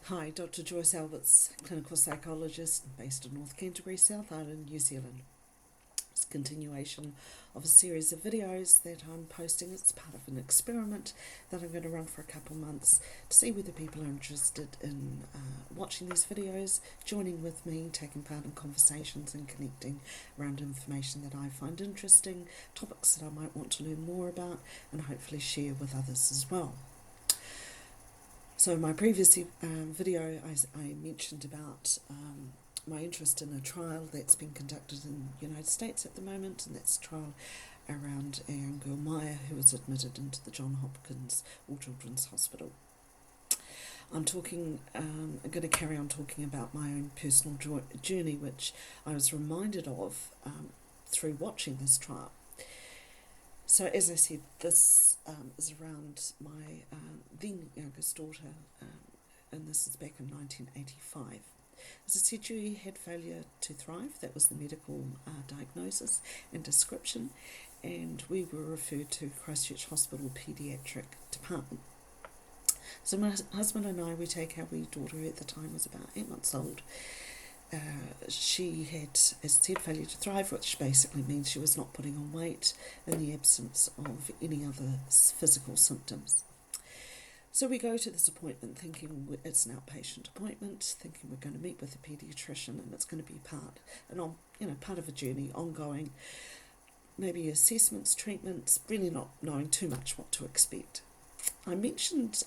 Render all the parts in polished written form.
Hi, Dr. Joyce Alberts, clinical psychologist based in North Canterbury, South Island, New Zealand. It's a continuation of a series of videos that I'm posting. It's part of an experiment that I'm going to run for a couple of months to see whether people are interested in watching these videos, joining with me, taking part in conversations and connecting around information that I find interesting, topics that I might want to learn more about, and hopefully share with others as well. So in my previous video, I mentioned about my interest in a trial that's been conducted in the United States at the moment, and that's a trial around a young girl, Maya, who was admitted into the Johns Hopkins All Children's Hospital. I'm going to carry on talking about my own personal journey, which I was reminded of through watching this trial. So as I said, this is around my then youngest daughter, and this is back in 1985. As I said, she had failure to thrive. That was the medical diagnosis and description, and we were referred to Christchurch Hospital Paediatric Department. So my husband and I, we take our wee daughter, who at the time was about 8 months old. She had, as I said, failure to thrive, which basically means she was not putting on weight in the absence of any other physical symptoms. So we go to this appointment thinking it's an outpatient appointment, thinking we're going to meet with a paediatrician and it's going to be part of a journey, ongoing, maybe assessments, treatments, really not knowing too much what to expect. I mentioned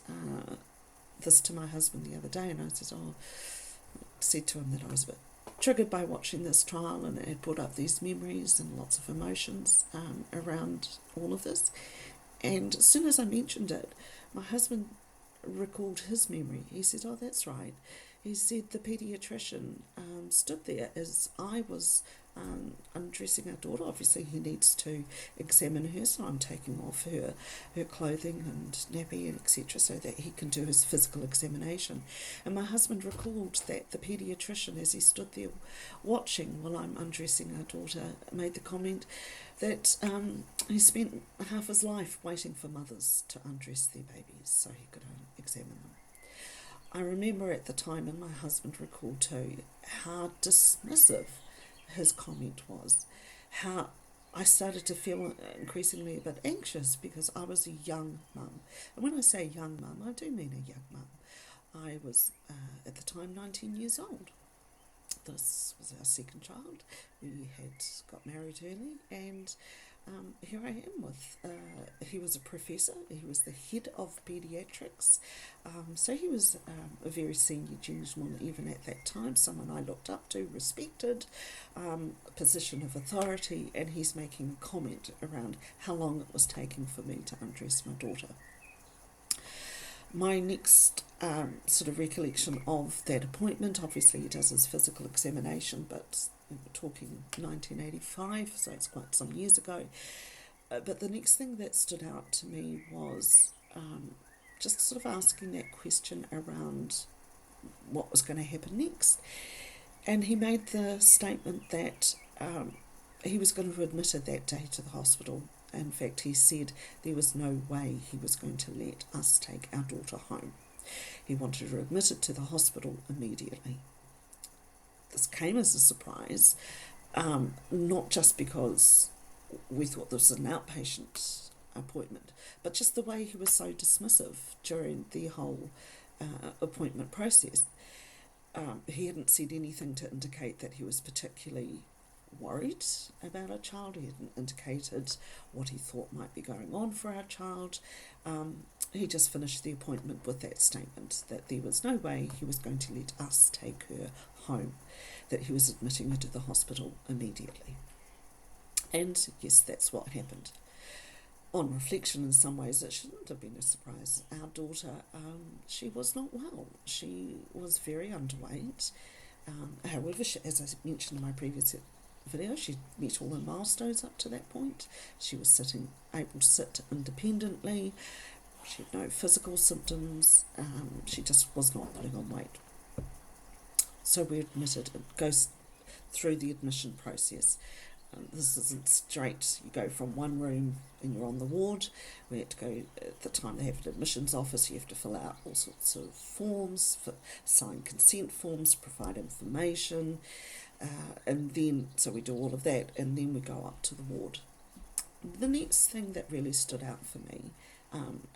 this to my husband the other day, and I said to him that I was a bit triggered by watching this trial, and it had brought up these memories and lots of emotions around all of this. And as soon as I mentioned it, my husband recalled his memory. He said, "Oh, that's right." He said the paediatrician stood there as I was undressing our daughter. Obviously he needs to examine her, so I'm taking off her clothing and nappy, etc., so that he can do his physical examination. And my husband recalled that the paediatrician, as he stood there watching while I'm undressing our daughter, made the comment that he spent half his life waiting for mothers to undress their babies so he could examine them. I remember at the time, and my husband recalled too, how dismissive his comment was, how I started to feel increasingly a bit anxious because I was a young mum. And when I say young mum, I do mean a young mum. I was, at the time, 19 years old. This was our second child. We had got married early, and here I am with, he was a professor, he was the head of paediatrics, so he was a very senior gentleman even at that time, someone I looked up to, respected, a position of authority, and he's making a comment around how long it was taking for me to undress my daughter. My next sort of recollection of that appointment, obviously he does his physical examination, but we're talking 1985, so it's quite some years ago. But the next thing that stood out to me was just sort of asking that question around what was going to happen next. And he made the statement that he was going to admit her that day to the hospital. In fact, he said there was no way he was going to let us take our daughter home. He wanted her admitted to the hospital immediately. This came as a surprise, not just because we thought this was an outpatient appointment, but just the way he was so dismissive during the whole appointment process. He hadn't said anything to indicate that he was particularly worried about our child. He hadn't indicated what he thought might be going on for our child. He just finished the appointment with that statement that there was no way he was going to let us take her home, that he was admitting her to the hospital immediately. And yes, that's what happened. On reflection, in some ways, it shouldn't have been a surprise. Our daughter, she was not well. She was very underweight. However, as I mentioned in my previous video, she met all the milestones up to that point. She was able to sit independently. She had no physical symptoms. She just was not putting on weight. So we admitted. It goes through the admission process. This isn't straight, you go from one room and you're on the ward. We had to go, at the time they have an admissions office, you have to fill out all sorts of forms, sign consent forms, provide information, and then, so we do all of that, and then we go up to the ward. The next thing that really stood out for me,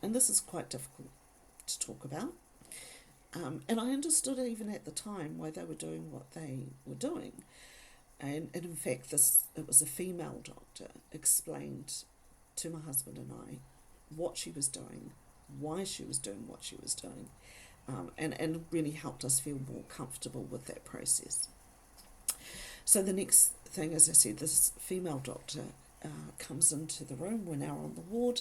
and this is quite difficult to talk about, and I understood even at the time why they were doing what they were doing. And in fact, it was a female doctor, explained to my husband and I what she was doing, why she was doing what she was doing, and really helped us feel more comfortable with that process. So the next thing, as I said, this female doctor comes into the room. We're now on the ward.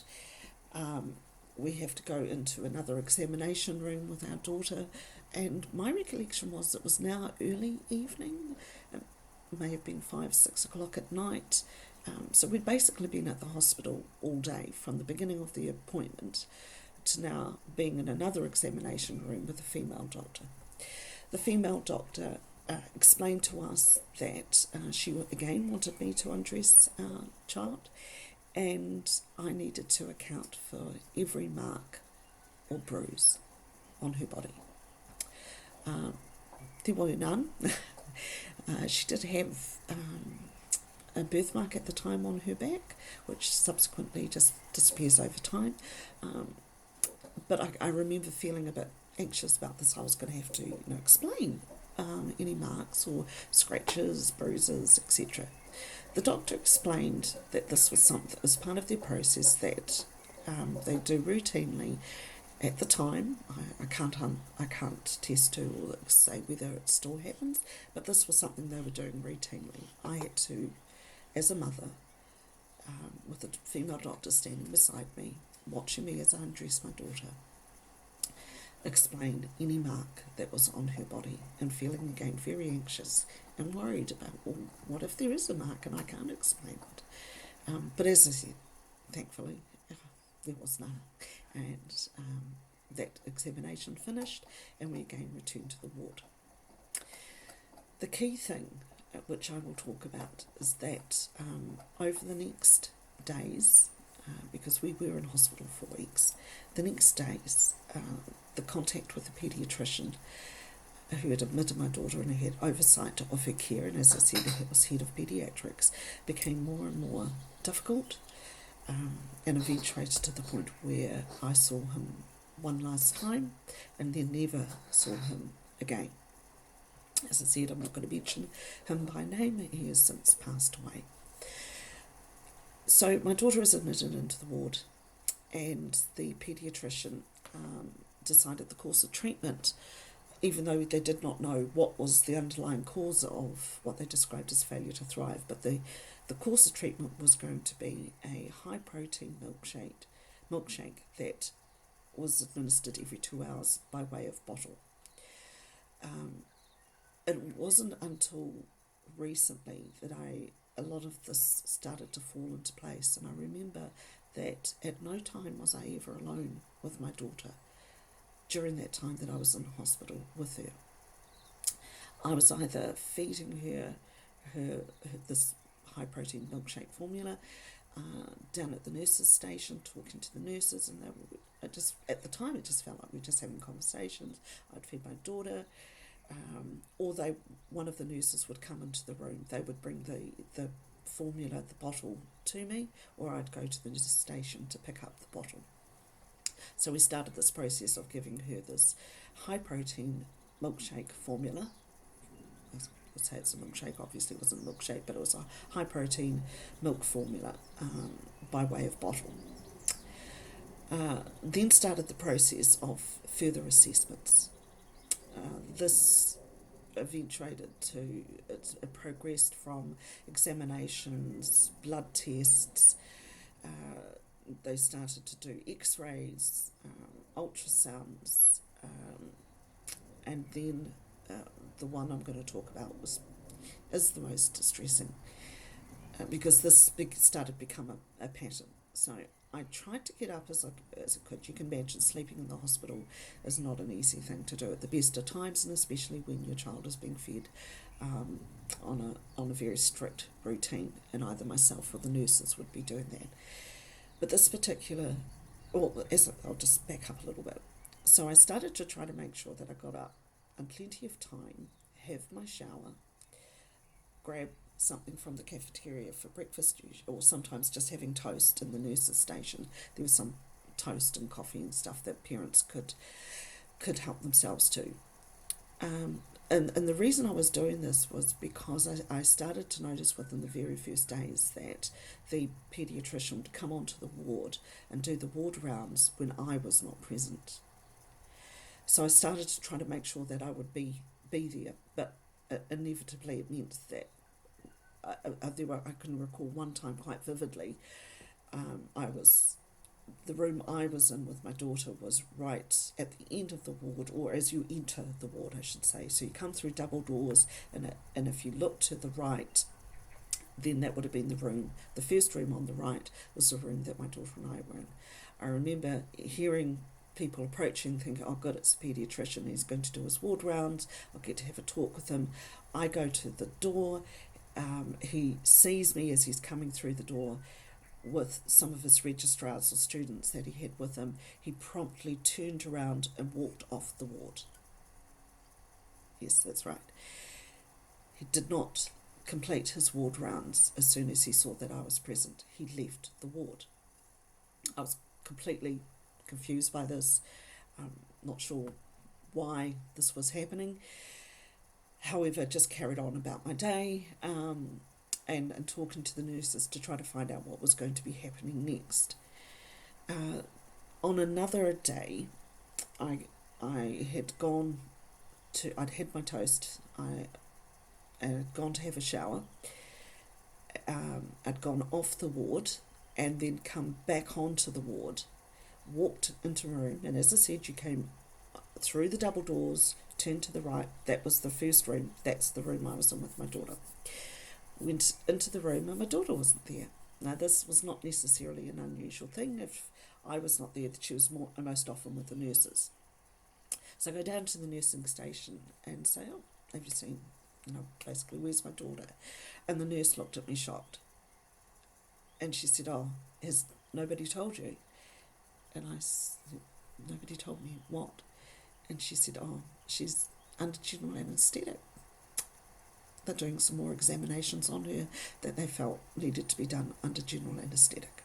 We have to go into another examination room with our daughter, and my recollection was it was now early evening. It may have been 5-6 o'clock at night. So we'd basically been at the hospital all day, from the beginning of the appointment to now being in another examination room with a female doctor. The female doctor explained to us that she again wanted me to undress our child, and I needed to account for every mark or bruise on her body. There were none. She did have a birthmark at the time on her back, which subsequently just disappears over time. But I remember feeling a bit anxious about this. I was going to have to explain any marks or scratches, bruises, etc. The doctor explained that this was something as part of their process that they do routinely. At the time, I can't test to or say whether it still happens, but this was something they were doing routinely. I had to, as a mother, with a female doctor standing beside me, watching me as I undressed my daughter, explain any mark that was on her body, and feeling again very anxious and worried about, well, what if there is a mark and I can't explain it? But as I said, thankfully, there was none. And that examination finished, and we again returned to the ward. The key thing, which I will talk about, is that over the next days, because we were in hospital for weeks, the next days, the contact with the paediatrician who had admitted my daughter and had oversight of her care, and as I said, he was head of paediatrics, became more and more difficult. And eventuated to the point where I saw him one last time and then never saw him again. As I said, I'm not going to mention him by name. He has since passed away. So my daughter is admitted into the ward, and the paediatrician decided the course of treatment, even though they did not know what was the underlying cause of what they described as failure to thrive, but the course of treatment was going to be a high-protein milkshake that was administered every 2 hours by way of bottle. It wasn't until recently that a lot of this started to fall into place, and I remember that at no time was I ever alone with my daughter during that time that I was in hospital with her. I was either feeding her this high-protein milkshake formula, down at the nurses' station, talking to the nurses, and at the time it just felt like we were just having conversations. I'd feed my daughter, or one of the nurses would come into the room. They would bring the formula, the bottle, to me, or I'd go to the nurses' station to pick up the bottle. So we started this process of giving her this high-protein milkshake formula. Would say it's a milkshake, obviously it wasn't a milkshake, but it was a high protein milk formula by way of bottle. Then started the process of further assessments. This eventuated to, it progressed from examinations, blood tests, they started to do x-rays, ultrasounds, and then the one I'm going to talk about is the most distressing, because this started to become a pattern. So I tried to get up as I could. You can imagine sleeping in the hospital is not an easy thing to do at the best of times, and especially when your child is being fed on a very strict routine, and either myself or the nurses would be doing that. But this particular, I'll just back up a little bit. So I started to try to make sure that I got up in plenty of time, have my shower, grab something from the cafeteria for breakfast, or sometimes just having toast in the nurses' station. There was some toast and coffee and stuff that parents could help themselves to. And the reason I was doing this was because I started to notice within the very first days that the paediatrician would come onto the ward and do the ward rounds when I was not present. So I started to try to make sure that I would be there, but inevitably it meant that I can recall one time quite vividly. The room I was in with my daughter was right at the end of the ward, or as you enter the ward, I should say. So you come through double doors, and if you look to the right, then that would have been the room. The first room on the right was the room that my daughter and I were in. I remember hearing people approaching, thinking, oh good, it's a paediatrician, he's going to do his ward rounds, I'll get to have a talk with him. I go to the door, he sees me as he's coming through the door with some of his registrars or students that he had with him. He promptly turned around and walked off the ward. Yes, that's right. He did not complete his ward rounds as soon as he saw that I was present. He left the ward. I was completely confused by this. Not sure why this was happening. However, just carried on about my day, and talking to the nurses to try to find out what was going to be happening next. On another day, I'd had my toast, I had gone to have a shower, I'd gone off the ward and then come back onto the ward, walked into my room, and as I said, you came through the double doors, turned to the right, that was the first room, that's the room I was in with my daughter. Went into the room and my daughter wasn't there. Now this was not necessarily an unusual thing. If I was not there, she was most often with the nurses. So I go down to the nursing station and say, oh, have you seen, basically, where's my daughter? And the nurse looked at me shocked. And she said, oh, has nobody told you? And I said, nobody told me what? And she said, oh, she's under general anaesthetic. They're doing some more examinations on her that they felt needed to be done under general anaesthetic.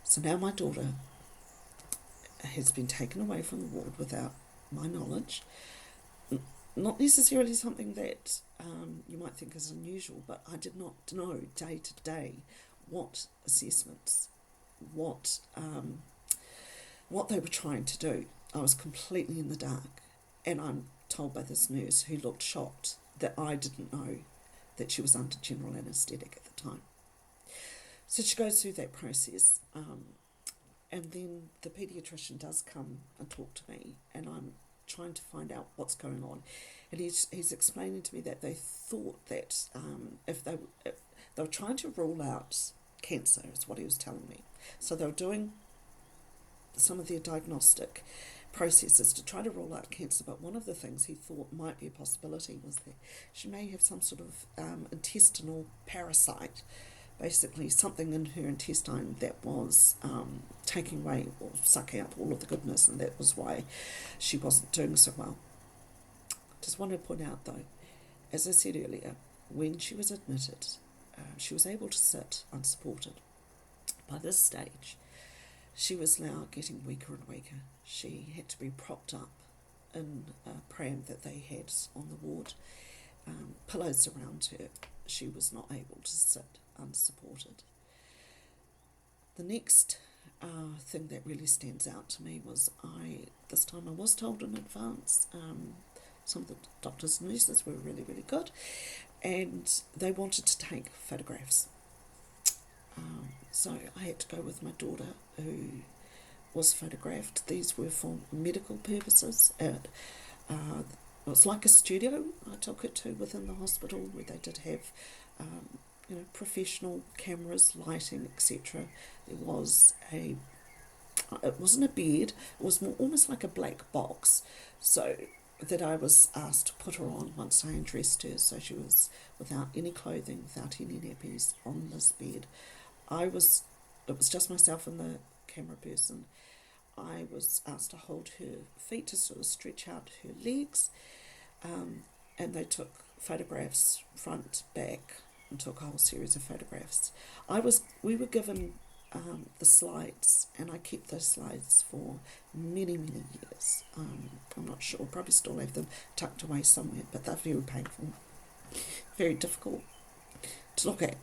So now my daughter has been taken away from the ward without my knowledge. Not necessarily something that you might think is unusual, but I did not know day to day what assessments, what they were trying to do. I was completely in the dark, and I'm told by this nurse, who looked shocked, that I didn't know that she was under general anaesthetic at the time. So she goes through that process, and then the paediatrician does come and talk to me, and I'm trying to find out what's going on. And he's explaining to me that they thought that if they were trying to rule out cancer, is what he was telling me. So they were doing some of their diagnostic processes to try to rule out cancer, but one of the things he thought might be a possibility was that she may have some sort of intestinal parasite, basically something in her intestine that was taking away or sucking up all of the goodness, and that was why she wasn't doing so well. Just want to point out though, as I said earlier, when she was admitted, she was able to sit unsupported. By this stage, she was now getting weaker and weaker. She had to be propped up in a pram that they had on the ward, pillows around her. She was not able to sit unsupported. The next thing that really stands out to me was this time I was told in advance, some of the doctors and nurses were really, really good, and they wanted to take photographs. So I had to go with my daughter, who was photographed. These were for medical purposes. It was like a studio I took it to within the hospital, where they did have professional cameras, lighting, etc. There was it wasn't a bed, it was more almost like a black box. So that I was asked to put her on once I undressed her, so she was without any clothing, without any nappies, on this bed. It was just myself and the camera person. I was asked to hold her feet to sort of stretch out her legs, and they took photographs front, back, and took a whole series of photographs. We were given the slides, and I kept those slides for many, many years. I'm not sure, probably still have them tucked away somewhere, but they're very painful, very difficult to look at,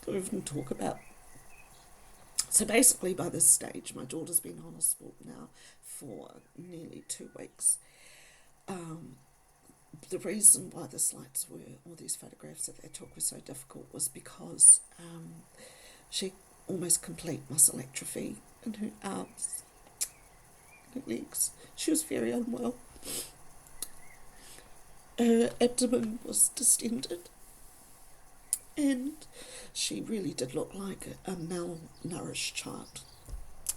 or even talk about. So basically, by this stage, my daughter's been on hospital now for nearly 2 weeks. The reason why the slides or these photographs that they took were so difficult was because she almost complete muscle atrophy in her arms, her legs. She was very unwell. Her abdomen was distended, and she really did look like a malnourished child.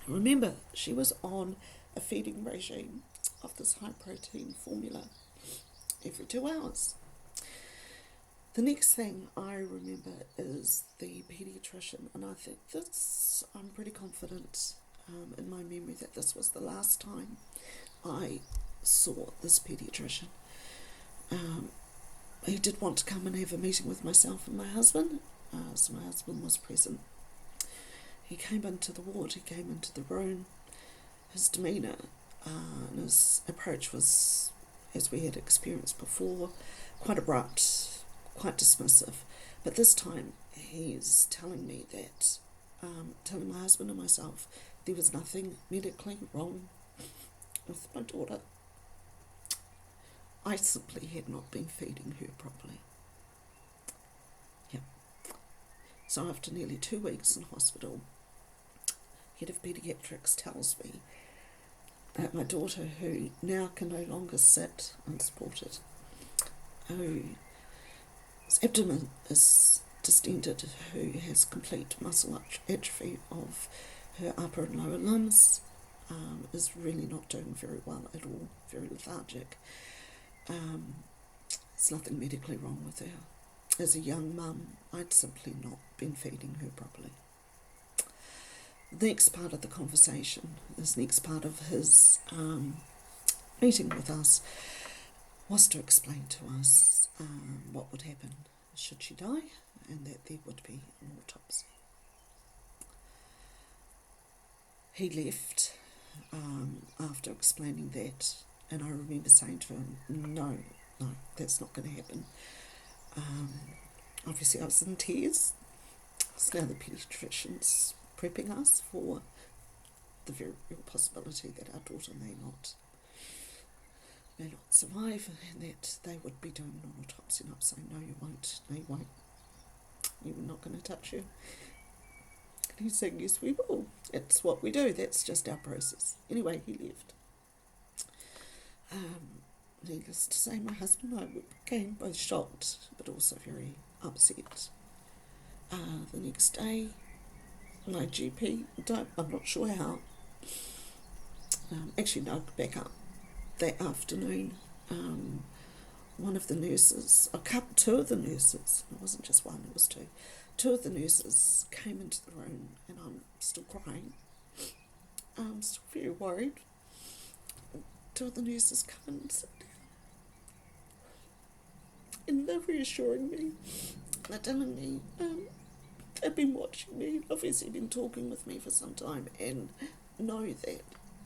Remember, she was on a feeding regime of this high protein formula every 2 hours. The next thing I remember is the paediatrician, and I think I'm pretty confident in my memory that this was the last time I saw this paediatrician. He did want to come and have a meeting with myself and my husband, so my husband was present. He came into the ward, he came into the room. His demeanour and his approach was, as we had experienced before, quite abrupt, quite dismissive. But this time he's telling me that, telling my husband and myself, there was nothing medically wrong with my daughter. I simply had not been feeding her properly. Yep. So after nearly 2 weeks in hospital, head of paediatrics tells me that my daughter, who now can no longer sit unsupported, whose abdomen is distended, who has complete muscle atrophy of her upper and lower limbs, is really not doing very well at all, very lethargic. There's nothing medically wrong with her. As a young mum, I'd simply not been feeding her properly. The next part of the conversation, this next part of his meeting with us, was to explain to us what would happen should she die, and that there would be an autopsy. He left after explaining that, and I remember saying to him, no, that's not going to happen. Obviously I was in tears. So now the paediatrician's prepping us for the very real possibility that our daughter may not survive, and that they would be doing an autopsy. And I'm saying, no, you won't, you're not going to touch her. And he's saying, yes, we will. It's what we do. That's just our process. Anyway, he left. Needless to say, my husband and I became both shocked, but also very upset. The next day, my GP, I'm not sure how, actually no, back up. That afternoon, one of the nurses, two of the nurses, it wasn't just one, it was two of the nurses came into the room, and I'm still crying. I'm still very worried. Two of the nurses come in and sit down, and they're reassuring me. They're telling me they've been watching me, obviously been talking with me for some time, and know that.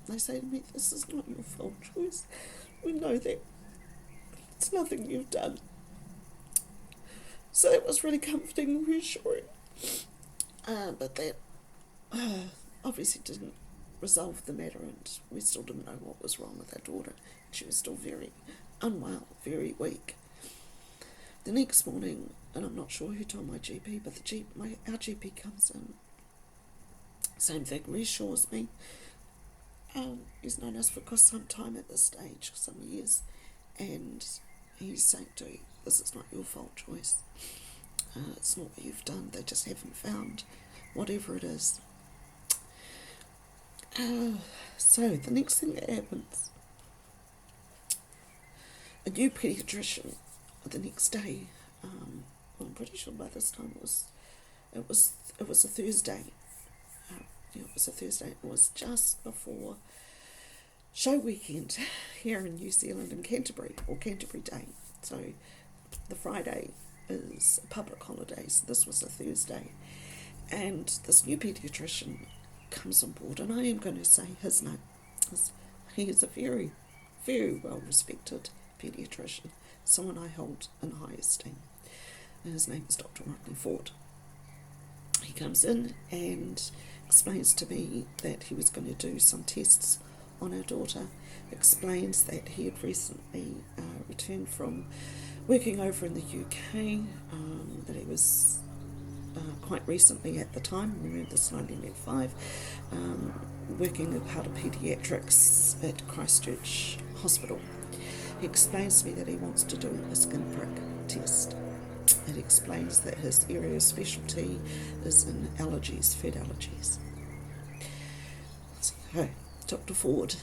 They say to me, this is not your fault, Joyce. We know that it's nothing you've done. So that was really comforting and reassuring. But that obviously didn't resolve the matter, and we still didn't know what was wrong with our daughter. She was still very unwell, very weak. The next morning, and I'm not sure who told my GP, but our GP comes in. Same thing, reassures me. He's known us for some time at this stage, some years, and he's saying to you, this is not your fault, Joyce. It's not what you've done. They just haven't found whatever it is. So the next thing that happens A new paediatrician the next day. I'm pretty sure by this time it was a Thursday. It was a Thursday. It was just before show weekend here in New Zealand in Canterbury, or Canterbury Day. So the Friday is a public holiday, so this was a Thursday. And this new paediatrician comes on board, and I am going to say his name. He is a very, very well respected paediatrician, someone I hold in high esteem. And his name is Dr. Rodney Ford. He comes in and explains to me that he was going to do some tests on our daughter, explains that he had recently returned from working over in the UK, that he was quite recently at the time, remember this 1985, working as part of paediatrics at Christchurch Hospital. He explains to me that he wants to do a skin prick test. It explains that his area of specialty is in allergies, food allergies. So Dr. Ford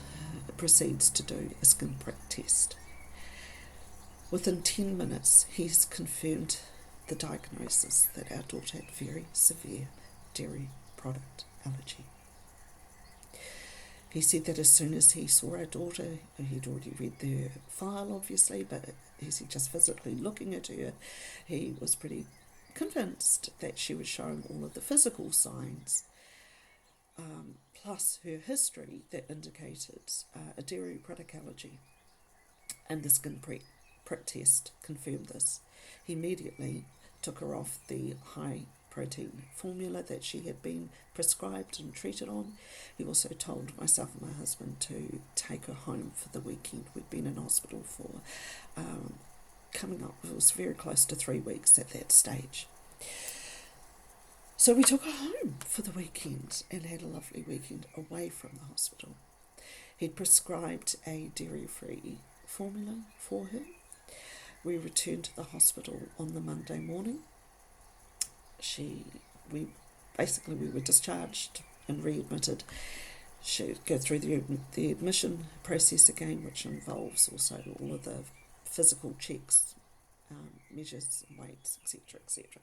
proceeds to do a skin prick test. Within 10 minutes, he's confirmed the diagnosis that our daughter had very severe dairy product allergy. He said that as soon as he saw our daughter, he'd already read the file obviously, but as he just physically looking at her, he was pretty convinced that she was showing all of the physical signs, plus her history that indicated a dairy product allergy. And the skin prick test confirmed this. He immediately took her off the high protein formula that she had been prescribed and treated on. He also told myself and my husband to take her home for the weekend. We'd been in hospital for coming up, it was very close to 3 weeks at that stage. So we took her home for the weekend and had a lovely weekend away from the hospital. He'd prescribed a dairy-free formula for her. We returned to the hospital on the Monday morning. We were discharged and readmitted. She'd go through the admission process again, which involves also all of the physical checks, measures, weights, etc., etc.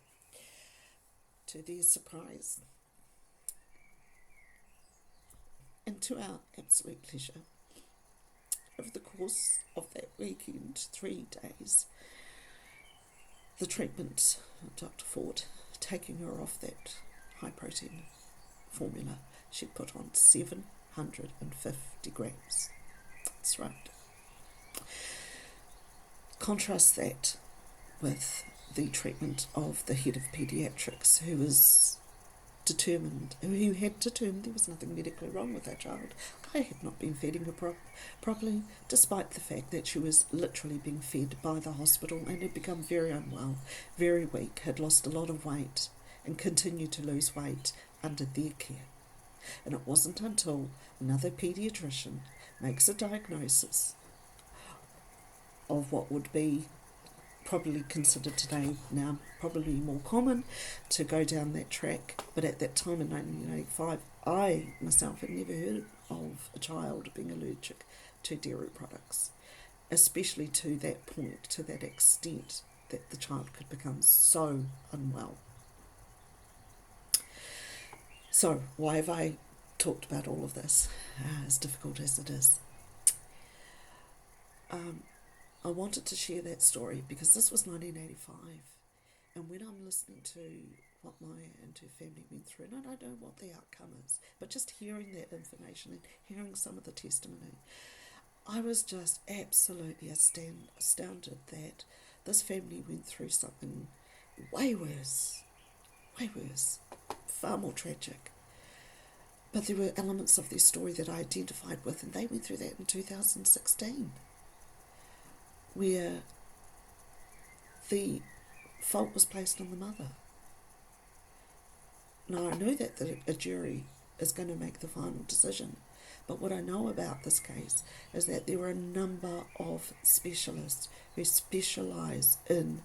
To their surprise, and to our absolute pleasure, over the course of that weekend, 3 days, the treatment, Dr. Ford, taking her off that high protein formula, she put on 750 grams. That's right. Contrast that with the treatment of the head of paediatrics, who had determined there was nothing medically wrong with our child. I had not been feeding her properly, despite the fact that she was literally being fed by the hospital and had become very unwell, very weak, had lost a lot of weight and continued to lose weight under their care. And it wasn't until another paediatrician makes a diagnosis of what would be probably considered today now probably more common to go down that track, but at that time in 1985 I myself had never heard of a child being allergic to dairy products, especially to that point, to that extent that the child could become so unwell. So why have I talked about all of this, as difficult as it is? I wanted to share that story because this was 1985, and when I'm listening to what Maya and her family went through, and I don't know what the outcome is, but just hearing that information and hearing some of the testimony, I was just absolutely astounded that this family went through something way worse, far more tragic. But there were elements of their story that I identified with, and they went through that in 2016. Where the fault was placed on the mother. Now, I know that a jury is going to make the final decision, but what I know about this case is that there are a number of specialists who specialise in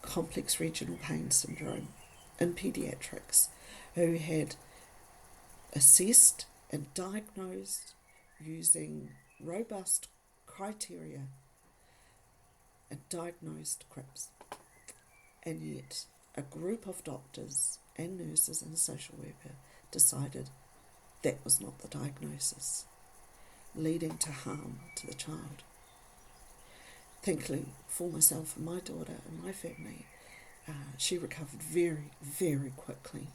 complex regional pain syndrome in paediatrics who had assessed and diagnosed using robust criteria and diagnosed CRIPS. And yet a group of doctors and nurses and a social worker decided that was not the diagnosis, leading to harm to the child. Thankfully for myself and my daughter and my family, she recovered very, very quickly.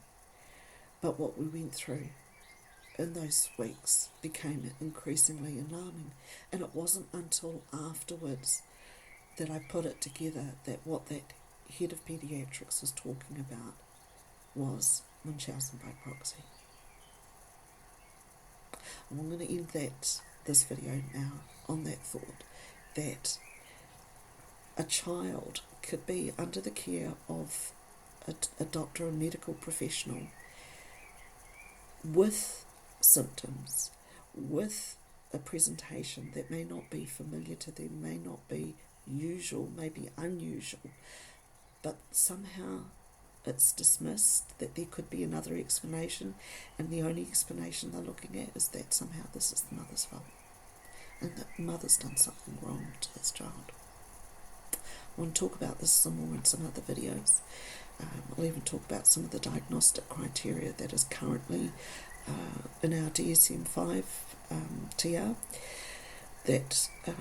But what we went through in those weeks became increasingly alarming. And it wasn't until afterwards that I put it together that what that head of paediatrics was talking about was Munchausen by proxy. And I'm going to end this video now on that thought, that a child could be under the care of a doctor or medical professional with symptoms, with a presentation that may not be familiar to them, may not be usual, may be unusual, but somehow it's dismissed that there could be another explanation, and the only explanation they're looking at is that somehow this is the mother's fault and that the mother's done something wrong to this child. I want to talk about this some more in some other videos. I'll even talk about some of the diagnostic criteria that is currently in our DSM-5 TR that a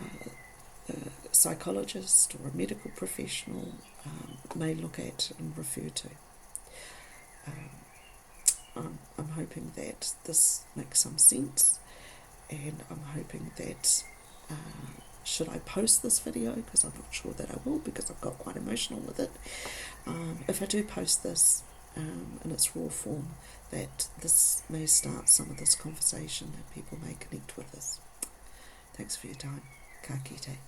psychologist or a medical professional may look at and refer to. I'm hoping that this makes some sense, and I'm hoping that should I post this video, because I'm not sure that I will, because I've got quite emotional with it, if I do post this in its raw form, that this may start some of this conversation and people may connect with us. Thanks for your time. Ka kite.